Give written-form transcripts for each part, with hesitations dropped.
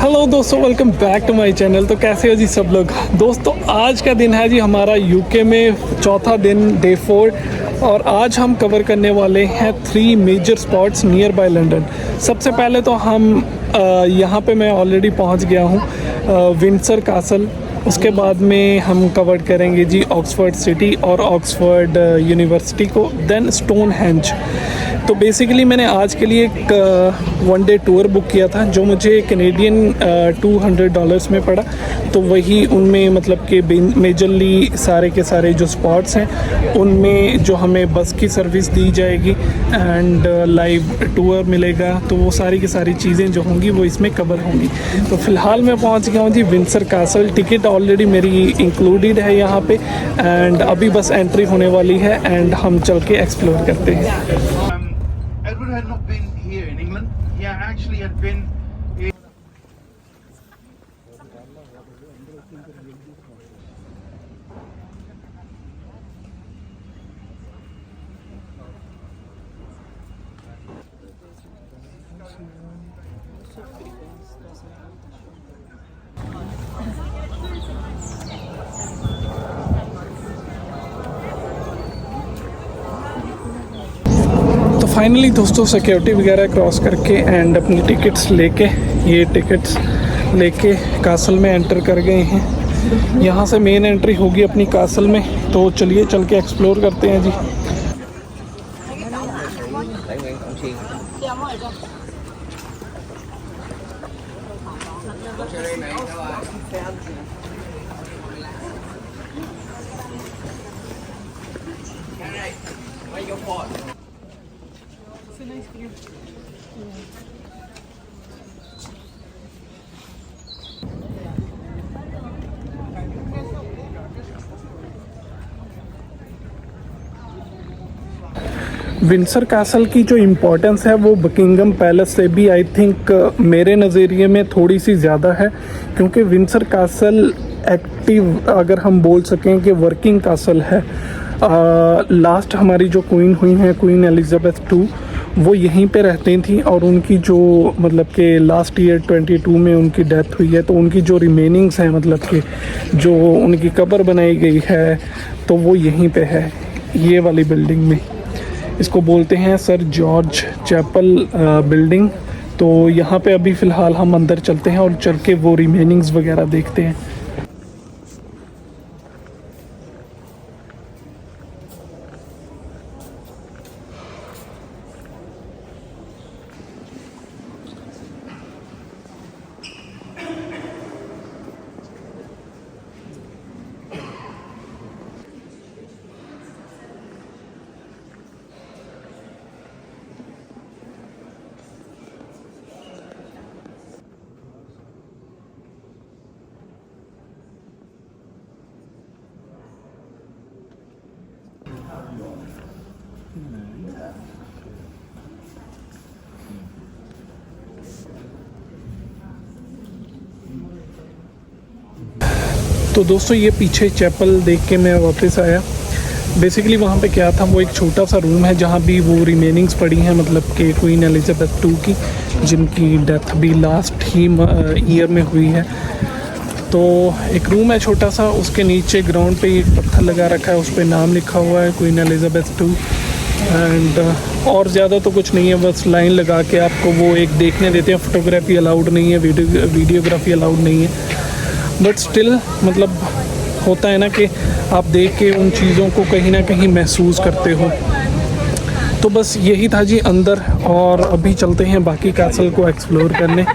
Hello दोस्तों, welcome back to my channel. तो कैसे हो जी सब लोग। दोस्तों आज का दिन है जी हमारा यूके में चौथा दिन, डे 4। और आज हम कवर करने वाले हैं 3 major spots nearby London. सबसे पहले तो हम यहाँ पे मैं ऑलरेडी पहुँच गया हूँ, विंडसर कासल। उसके बाद में हम कवर करेंगे जी ऑक्सफोर्ड सिटी और ऑक्सफोर्ड यूनिवर्सिटी को, देन स्टोनहेंज। तो बेसिकली मैंने आज के लिए एक 1 डे टूर बुक किया था जो मुझे कैनेडियन $200 में पड़ा। तो वही उनमें मतलब कि मेजरली सारे के सारे जो स्पॉट्स हैं उनमें जो हमें बस की सर्विस दी जाएगी एंड लाइव टूर मिलेगा। तो वो सारी की सारी चीज़ें जो होंगी वो इसमें कवर होंगी। तो फ़िलहाल मैं पहुंच गया हूँ जी विंडसर कासल। टिकट ऑलरेडी मेरी इंक्लूडेड है यहाँ पे एंड अभी बस एंट्री होने वाली है एंड हम चल के एक्सप्लोर करते हैं। Edward had not been here in England. He actually had been in तो फाइनली दोस्तों सिक्योरिटी वगैरह क्रॉस करके एंड अपनी टिकट्स लेके, ये टिकट्स लेके कासल में एंटर कर गए हैं। यहाँ से मेन एंट्री होगी अपनी कासल में। तो चलिए चल के एक्सप्लोर करते हैं जी। विंडसर कासल की जो इम्पोर्टेंस है वो बकिंगम पैलेस से भी आई थिंक मेरे नज़रिए में थोड़ी सी ज़्यादा है, क्योंकि विंडसर कासल एक्टिव अगर हम बोल सकें कि वर्किंग कासल है। लास्ट हमारी जो क्वीन हुई हैं, क्वीन एलिजाबेथ 2, वो यहीं पे रहती थी और उनकी जो मतलब कि लास्ट ईयर 22 में उनकी डेथ हुई है। तो उनकी जो रिमेनिंग्स हैं मतलब कि जो उनकी कब्र बनाई गई है तो वो यहीं पे है, ये वाली बिल्डिंग में। इसको बोलते हैं सर जॉर्ज चैपल बिल्डिंग। तो यहाँ पे अभी फ़िलहाल हम अंदर चलते हैं और चल के वो रिमेनिंग्स वगैरह देखते हैं। तो दोस्तों ये पीछे चैपल देख के मैं वापस आया। बेसिकली वहाँ पे क्या था, वो एक छोटा सा रूम है जहाँ भी वो रिमेनिंग्स पड़ी हैं मतलब कि क्वीन एलिजाबेथ 2 की, जिनकी डेथ भी लास्ट ही ईयर में हुई है। तो एक रूम है छोटा सा, उसके नीचे ग्राउंड पे एक पत्थर लगा रखा है, उस पर नाम लिखा हुआ है क्वीन एलिजाबेथ 2 एंड और ज़्यादा तो कुछ नहीं है। बस लाइन लगा के आपको वो एक देखने देते हैं। फोटोग्राफी अलाउड नहीं है, वीडियोग्राफी अलाउड नहीं है, बट स्टिल मतलब होता है ना कि आप देख के उन चीज़ों को कहीं ना कहीं महसूस करते हो। तो बस यही था जी अंदर, और अभी चलते हैं बाकी कैसल को एक्सप्लोर करने।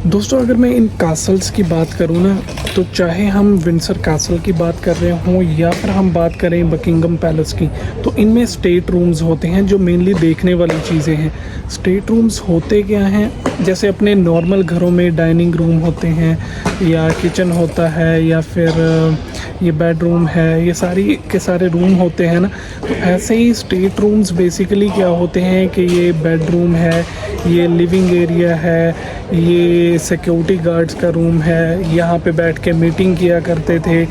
दोस्तों अगर मैं इन कासल्स की बात करूँ ना, तो चाहे हम विंडसर कासल की बात कर रहे हों या फिर हम बात करें बकिंगम पैलेस की, तो इनमें स्टेट रूम्स होते हैं जो मेनली देखने वाली चीज़ें हैं। स्टेट रूम्स होते क्या हैं, जैसे अपने नॉर्मल घरों में डाइनिंग रूम होते हैं या किचन होता है या फिर ये बेडरूम है, ये सारी के सारे रूम होते हैं ना, तो ऐसे ही स्टेट रूम्स बेसिकली क्या होते हैं कि ये बेडरूम है, ये लिविंग एरिया है, ये सिक्योरिटी गार्ड्स का रूम है, यहाँ पे बैठ के मीटिंग किया करते थे,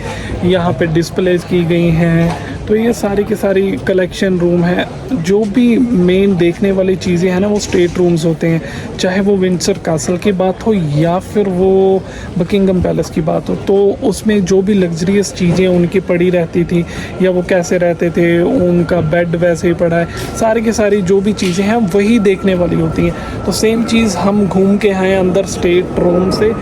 यहाँ पे डिस्प्लेज की गई हैं, तो ये सारी की सारी कलेक्शन रूम है। जो भी मेन देखने वाली चीज़ें हैं ना वो स्टेट रूम्स होते हैं, चाहे वो विंडसर कासल की बात हो या फिर वो बकिंगम पैलेस की बात हो, तो उसमें जो भी लग्जरियस चीज़ें उनकी पड़ी रहती थी या वो कैसे रहते थे, उनका बेड वैसे ही पड़ा है, सारी की सारी जो भी चीज़ें हैं वही देखने वाली होती हैं। तो सेम चीज़ हम घूम के आए अंदर स्टेट रूम से।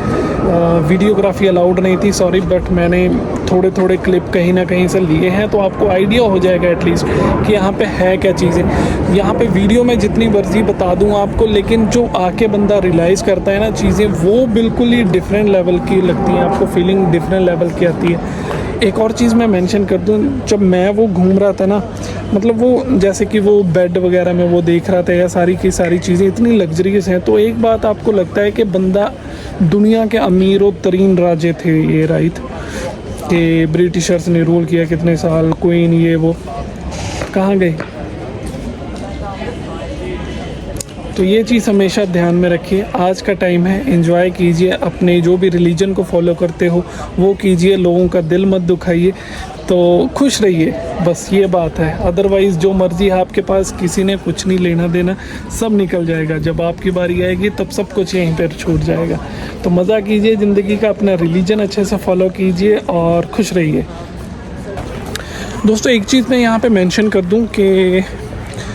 वीडियोग्राफी अलाउड नहीं थी, सॉरी, बट मैंने थोड़े थोड़े क्लिप कहीं ना कहीं से लिए हैं, तो आपको आइडिया हो जाएगा एटलीस्ट कि यहाँ पे है क्या चीज़ें। यहाँ पे वीडियो में जितनी मर्जी बता दूँ आपको, लेकिन जो आके बंदा रियलाइज़ करता है ना चीज़ें, वो बिल्कुल ही डिफरेंट लेवल की लगती हैं आपको, फीलिंग डिफरेंट लेवल की आती है। एक और चीज़ मैं मेंशन कर दूँ, जब मैं वो घूम रहा था ना, मतलब वो जैसे कि वो बेड वगैरह में वो देख रहा था या सारी की सारी चीज़ें इतनी लग्जरियस हैं, तो एक बात आपको लगता है कि बंदा दुनिया के अमीरों तरीन राजे थे ये, राइट, कि ब्रिटिशर्स ने रूल किया कितने साल, क्वीन ये वो, कहाँ गए। तो ये चीज़ हमेशा ध्यान में रखिए। आज का टाइम है, एंजॉय कीजिए, अपने जो भी रिलीजन को फॉलो करते हो वो कीजिए, लोगों का दिल मत दुखाइए, तो खुश रहिए, बस ये बात है। अदरवाइज़ जो मर्ज़ी है आपके पास, किसी ने कुछ नहीं लेना देना, सब निकल जाएगा। जब आपकी बारी आएगी तब सब कुछ यहीं पर छूट जाएगा। तो मज़ा कीजिए ज़िंदगी का, अपना रिलीजन अच्छे से फॉलो कीजिए और खुश रहिए। दोस्तों एक चीज़ मैं यहाँ पे मेंशन कर दूँ कि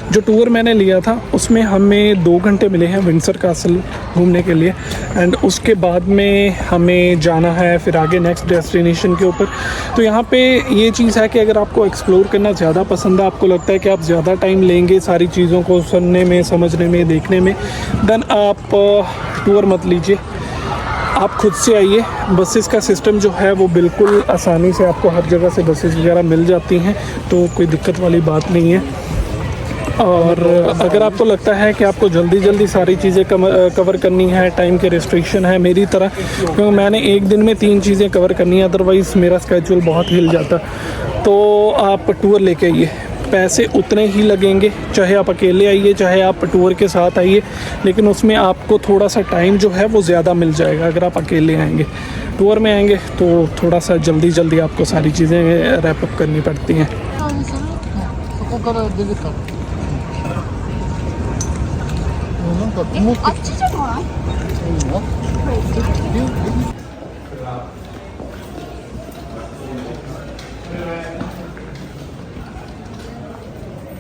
जो टूर मैंने लिया था उसमें हमें 2 घंटे मिले हैं विंडसर कासल घूमने के लिए, एंड उसके बाद में हमें जाना है फिर आगे नेक्स्ट डेस्टिनेशन के ऊपर। तो यहाँ पे ये चीज़ है कि अगर आपको एक्सप्लोर करना ज़्यादा पसंद है, आपको लगता है कि आप ज़्यादा टाइम लेंगे सारी चीज़ों को सुनने में, समझने में, देखने में, देन आप टूर मत लीजिए, आप खुद से आइए। बसेस का सिस्टम जो है वो बिल्कुल आसानी से आपको हर जगह से बसेस वगैरह मिल जाती हैं, तो कोई दिक्कत वाली बात नहीं है। और अगर आपको लगता है कि आपको जल्दी जल्दी सारी चीज़ें कवर करनी है, टाइम के रिस्ट्रिक्शन है मेरी तरह, क्योंकि मैंने एक दिन में 3 चीज़ें कवर करनी है, अदरवाइज़ मेरा स्केड्यूल बहुत हिल जाता, तो आप टूर लेके आइए। पैसे उतने ही लगेंगे, चाहे आप अकेले आइए चाहे आप टूर के साथ आइए, लेकिन उसमें आपको थोड़ा सा टाइम जो है वो ज़्यादा मिल जाएगा अगर आप अकेले आएंगे। टूर में आएंगे तो थोड़ा सा जल्दी जल्दी आपको सारी चीज़ें रैप अप करनी पड़ती हैं। 아, 진짜 좋아.